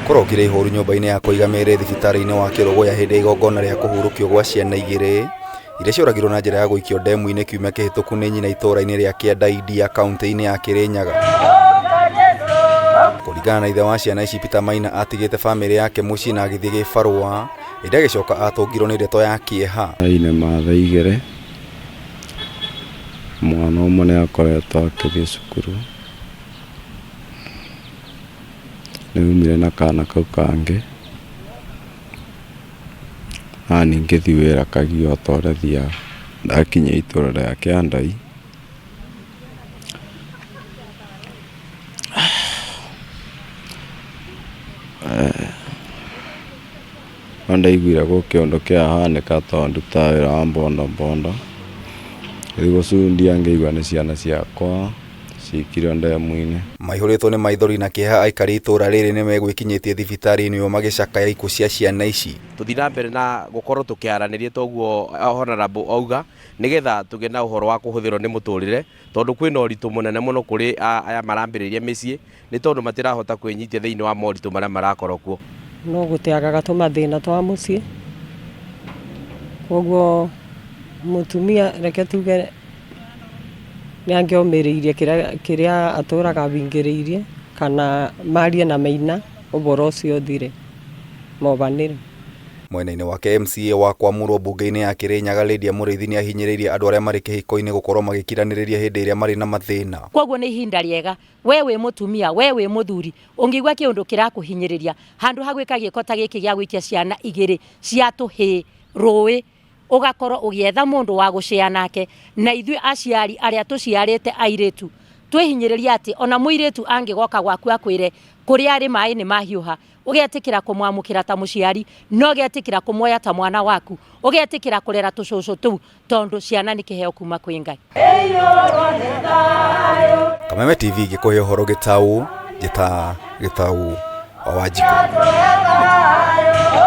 Kurokire ihoru nyumba-ini ya kuiga mere thibitari-ini wa Kirogoya hindi igongona ria kuhurukio gwa ciana igiri iria cioragirwo na njira ya guikio ndemu-ini kiumia kihituku ni nyina itura-ini ria Kianda kaunti-ini ya Kirinyaga. Kuringana na ithe wa ciana ici Peter Maina atigite family yake mucii na agithie gibarua indi agicoka atungirwo ni ndeto ya kieha. Ine matha igiri mwana umwe ni akoretwo akithie cukuru niumire na kana kau kangi ani ngithi wira kagio torathia ndakinya itura ria Kianda ndaiguire gukiondo kia hanika tondu ta wira wa mbondo gucundia ngĩigua nĩ ciana ciakwa cikire ndemu-inĩ. Maihũrĩtwo nĩ maithori na kĩeha aikari itũra rĩrĩ nĩ megwĩkinyĩtie thibitarĩ-inĩ ĩyo magĩcakaya ikuũ cia ciana ici. Tũthiĩ na mbere na gũkorwo tũkĩaranĩria toguo Honorable auga nĩgetha tũgĩe na ũhoro wa kũhũthĩrwo nĩ mũtũrĩre tondũ kwĩna ũritũ mũnene mũno kũrĩ aya marambĩrĩria mĩciĩ nĩ tondũ matirahota kwĩnyitia thĩinĩ wa moritũ marĩa marakorwo kuo. No gũteagaga tũmathĩna twa mũciĩ, koguo mutumia reke tuge nĩ angĩomĩrĩirie kĩrĩa atũraga bingĩrĩirie kana marie na Maina ũboro ũcio ũthire mobanĩre. Mwena-inĩ wake MCA wa kwamũrwo mbunge-inĩ ya Kirinyaga Lydia Mũrĩithi nĩ ahinyĩrĩirie andũ arĩa marĩ kĩhiko-inĩ gũkorwo magĩkiranĩrĩria hĩndĩ ĩrĩa marĩ na mathĩna. Koguo nĩ ihinda rĩega we wĩ mũtumia we wĩ mũthuri ũngĩigua kĩũndũ kĩrakũhinyĩrĩria handũ ha gwĩka gĩko ta gĩkĩ gĩa gũikia ciana igĩrĩ cia tũhĩĩ rũĩ ugakorwo ugietha mundu wa gucea nake na ithuĩ aciari aria tuciarĩte airĩtu twĩhinyĩrĩria ati ona mũirĩtu angĩgoka gwaku akwĩre kũrĩa arĩ maĩ nĩ mahiũha ũgetĩkĩra kũmwamũkĩra ta mũciari no ũgetĩkĩra kũmuoya ta mwana waku ũgetĩkĩra kũrera tũcũcũ tũu tondu ciana nĩ kĩheo kuma kwĩ Ngai. Kameme TV gĩkũhe ũhoro gĩtaũ wa Wanjikũ.